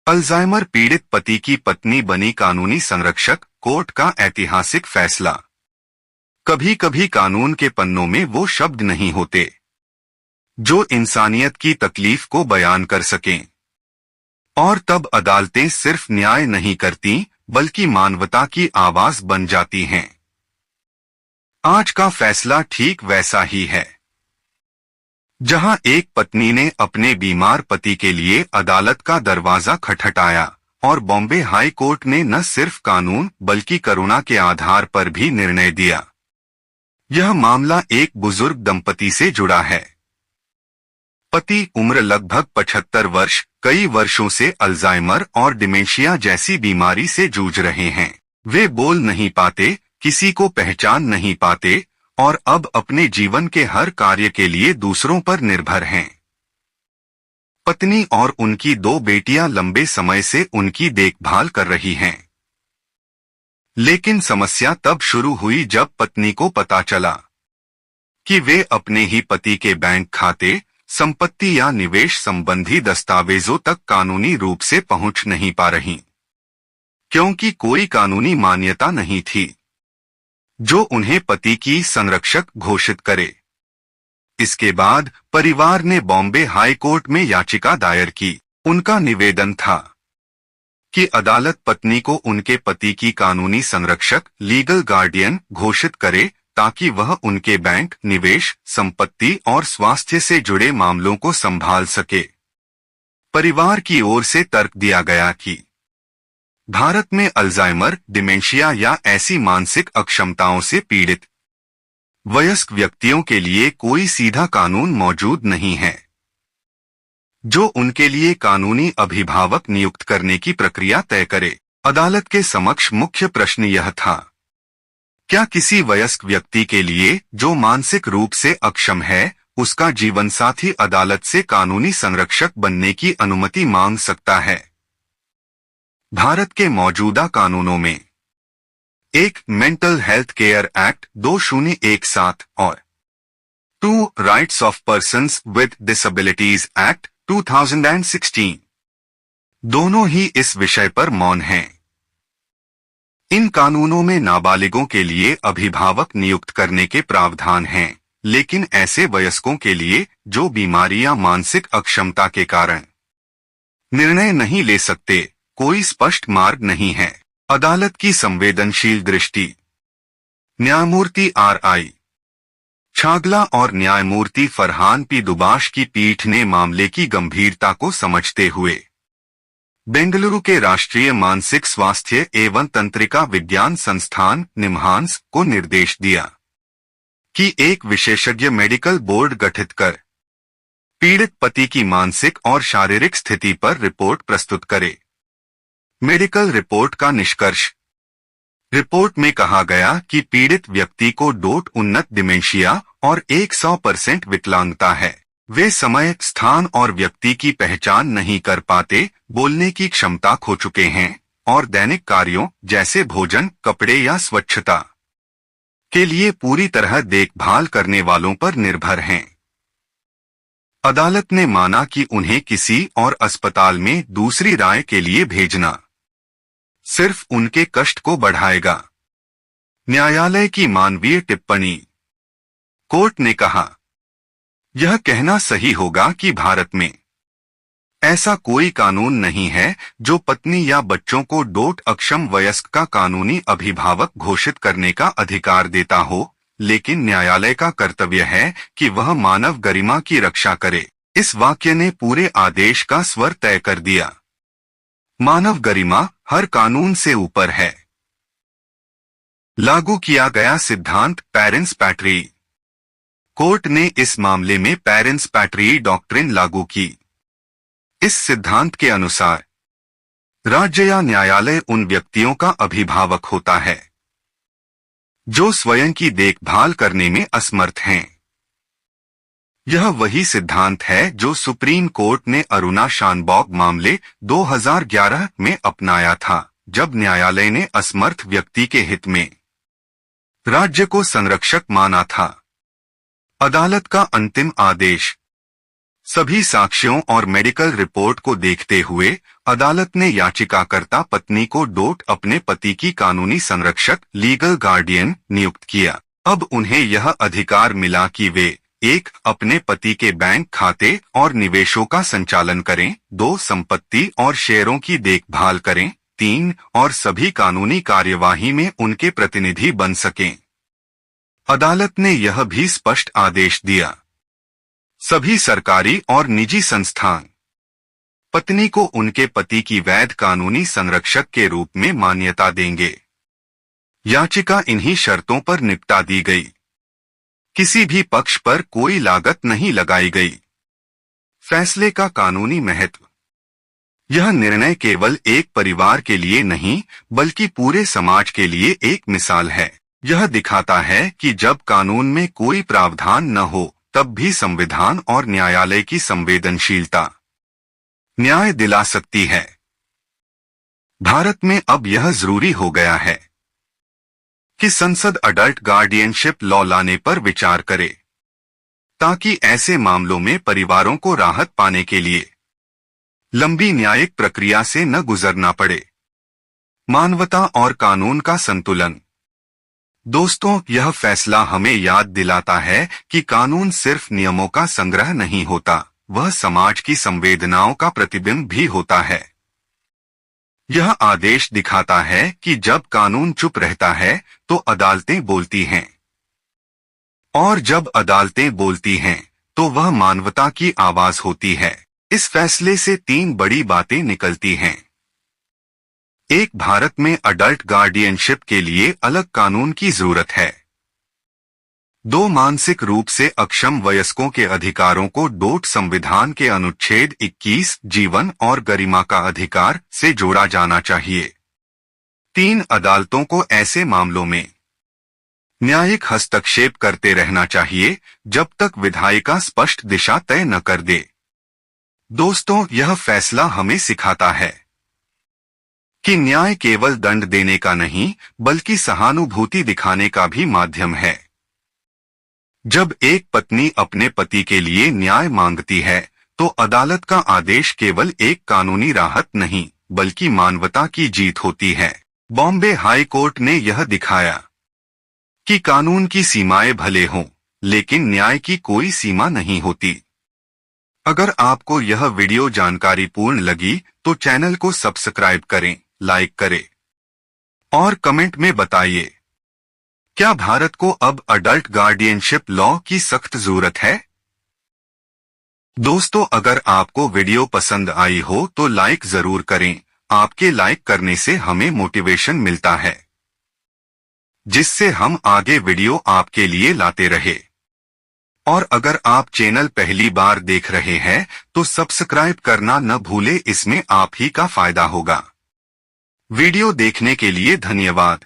Alzheimer पीड़ित पति की पत्नी बनी कानूनी संरक्षक, कोर्ट का ऐतिहासिक फैसला। कभी कभी कानून के पन्नों में वो शब्द नहीं होते जो इंसानियत की तकलीफ को बयान कर सकें, और तब अदालतें सिर्फ न्याय नहीं करती बल्कि मानवता की आवाज बन जाती हैं। आज का फैसला ठीक वैसा ही है, जहां एक पत्नी ने अपने बीमार पति के लिए अदालत का दरवाजा खटखटाया और बॉम्बे हाई कोर्ट ने न सिर्फ कानून बल्कि करुणा के आधार पर भी निर्णय दिया। यह मामला एक बुजुर्ग दंपति से जुड़ा है। पति, उम्र लगभग 75 वर्ष, कई वर्षों से अल्जाइमर और डिमेंशिया जैसी बीमारी से जूझ रहे हैं। वे बोल नहीं पाते, किसी को पहचान नहीं पाते और अब अपने जीवन के हर कार्य के लिए दूसरों पर निर्भर हैं। पत्नी और उनकी 2 बेटियां लंबे समय से उनकी देखभाल कर रही हैं। लेकिन समस्या तब शुरू हुई जब पत्नी को पता चला कि वे अपने ही पति के बैंक खाते, संपत्ति या निवेश संबंधी दस्तावेजों तक कानूनी रूप से पहुंच नहीं पा रही, क्योंकि कोई कानूनी मान्यता नहीं थी जो उन्हें पति की संरक्षक घोषित करे। इसके बाद परिवार ने बॉम्बे हाई कोर्ट में याचिका दायर की। उनका निवेदन था कि अदालत पत्नी को उनके पति की कानूनी संरक्षक, लीगल गार्डियन घोषित करे ताकि वह उनके बैंक, निवेश, संपत्ति और स्वास्थ्य से जुड़े मामलों को संभाल सके। परिवार की ओर से तर्क दिया गया कि भारत में अल्जाइमर, डिमेंशिया या ऐसी मानसिक अक्षमताओं से पीड़ित वयस्क व्यक्तियों के लिए कोई सीधा कानून मौजूद नहीं है जो उनके लिए कानूनी अभिभावक नियुक्त करने की प्रक्रिया तय करे। अदालत के समक्ष मुख्य प्रश्न यह था, क्या किसी वयस्क व्यक्ति के लिए जो मानसिक रूप से अक्षम है, उसका जीवनसाथी अदालत से कानूनी संरक्षक बनने की अनुमति मांग सकता है? भारत के मौजूदा कानूनों में एक मेंटल हेल्थ केयर एक्ट 2017 और 2 rights of persons with disabilities act 2016 दोनों ही इस विषय पर मौन हैं। इन कानूनों में नाबालिगों के लिए अभिभावक नियुक्त करने के प्रावधान हैं, लेकिन ऐसे वयस्कों के लिए जो बीमारी या मानसिक अक्षमता के कारण निर्णय नहीं ले सकते, कोई स्पष्ट मार्ग नहीं है। अदालत की संवेदनशील दृष्टि। न्यायमूर्ति R.I. छागला और न्यायमूर्ति फरहान पी दुबाश की पीठ ने मामले की गंभीरता को समझते हुए बेंगलुरु के राष्ट्रीय मानसिक स्वास्थ्य एवं तंत्रिका विज्ञान संस्थान निम्हांस को निर्देश दिया कि एक विशेषज्ञ मेडिकल बोर्ड गठित कर पीड़ित पति की मानसिक और शारीरिक स्थिति पर रिपोर्ट प्रस्तुत करे। मेडिकल रिपोर्ट का निष्कर्ष। रिपोर्ट में कहा गया कि पीड़ित व्यक्ति को डोट उन्नत डिमेंशिया और 100% विकलांगता है। वे समय, स्थान और व्यक्ति की पहचान नहीं कर पाते, बोलने की क्षमता खो चुके हैं और दैनिक कार्यों जैसे भोजन, कपड़े या स्वच्छता के लिए पूरी तरह देखभाल करने वालों पर निर्भर हैं। अदालत ने माना कि उन्हें किसी और अस्पताल में दूसरी राय के लिए भेजना सिर्फ उनके कष्ट को बढ़ाएगा। न्यायालय की मानवीय टिप्पणी। कोर्ट ने कहा, यह कहना सही होगा कि भारत में ऐसा कोई कानून नहीं है जो पत्नी या बच्चों को डोट अक्षम वयस्क का कानूनी अभिभावक घोषित करने का अधिकार देता हो, लेकिन न्यायालय का कर्तव्य है कि वह मानव गरिमा की रक्षा करे। इस वाक्य ने पूरे आदेश का स्वर तय कर दिया। मानव गरिमा हर कानून से ऊपर है। लागू किया गया सिद्धांत पेरेंट्स पैट्री। कोर्ट ने इस मामले में पेरेंट्स पैट्री डॉक्ट्रिन लागू की। इस सिद्धांत के अनुसार राज्य या न्यायालय उन व्यक्तियों का अभिभावक होता है जो स्वयं की देखभाल करने में असमर्थ हैं। यह वही सिद्धांत है जो सुप्रीम कोर्ट ने अरुणा शानबॉग मामले 2011 में अपनाया था, जब न्यायालय ने असमर्थ व्यक्ति के हित में राज्य को संरक्षक माना था। अदालत का अंतिम आदेश। सभी साक्ष्यों और मेडिकल रिपोर्ट को देखते हुए अदालत ने याचिकाकर्ता पत्नी को अपने पति की कानूनी संरक्षक लीगल गार्डियन नियुक्त किया। अब उन्हें यह अधिकार मिला कि वे 1. अपने पति के बैंक खाते और निवेशों का संचालन करें, 2. संपत्ति और शेयरों की देखभाल करें, 3. और सभी कानूनी कार्यवाही में उनके प्रतिनिधि बन सकें। अदालत ने यह भी स्पष्ट आदेश दिया, सभी सरकारी और निजी संस्थान पत्नी को उनके पति की वैध कानूनी संरक्षक के रूप में मान्यता देंगे। याचिका इन्हीं शर्तों पर निपटा दी गई। किसी भी पक्ष पर कोई लागत नहीं लगाई गई। फैसले का कानूनी महत्व। यह निर्णय केवल एक परिवार के लिए नहीं बल्कि पूरे समाज के लिए एक मिसाल है। यह दिखाता है कि जब कानून में कोई प्रावधान न हो तब भी संविधान और न्यायालय की संवेदनशीलता न्याय दिला सकती है। भारत में अब यह जरूरी हो गया है कि संसद अडल्ट गार्डियनशिप लॉ लाने पर विचार करे, ताकि ऐसे मामलों में परिवारों को राहत पाने के लिए लंबी न्यायिक प्रक्रिया से न गुजरना पड़े। मानवता और कानून का संतुलन। दोस्तों, यह फैसला हमें याद दिलाता है कि कानून सिर्फ नियमों का संग्रह नहीं होता, वह समाज की संवेदनाओं का प्रतिबिंब भी होता है। यह आदेश दिखाता है कि जब कानून चुप रहता है तो अदालतें बोलती हैं, और जब अदालतें बोलती हैं तो वह मानवता की आवाज होती है। इस फैसले से 3 बड़ी बातें निकलती हैं। 1. भारत में अडल्ट गार्डियनशिप के लिए अलग कानून की जरूरत है। 2. मानसिक रूप से अक्षम वयस्कों के अधिकारों को संविधान के अनुच्छेद 21 जीवन और गरिमा का अधिकार से जोड़ा जाना चाहिए। 3. अदालतों को ऐसे मामलों में न्यायिक हस्तक्षेप करते रहना चाहिए जब तक विधायिका स्पष्ट दिशा तय न कर दे। दोस्तों, यह फैसला हमें सिखाता है कि न्याय केवल दंड देने का नहीं बल्कि सहानुभूति दिखाने का भी माध्यम है। जब एक पत्नी अपने पति के लिए न्याय मांगती है तो अदालत का आदेश केवल एक कानूनी राहत नहीं बल्कि मानवता की जीत होती है। बॉम्बे हाई कोर्ट ने यह दिखाया कि कानून की सीमाएं भले हों लेकिन न्याय की कोई सीमा नहीं होती। अगर आपको यह वीडियो जानकारीपूर्ण लगी तो चैनल को सब्सक्राइब करें, लाइक करें और कमेंट में बताइए, क्या भारत को अब अडल्ट गार्डियनशिप लॉ की सख्त जरूरत है? दोस्तों, अगर आपको वीडियो पसंद आई हो तो लाइक जरूर करें। आपके लाइक करने से हमें मोटिवेशन मिलता है, जिससे हम आगे वीडियो आपके लिए लाते रहे। और अगर आप चैनल पहली बार देख रहे हैं तो सब्सक्राइब करना न भूले, इसमें आप ही का फायदा होगा। वीडियो देखने के लिए धन्यवाद।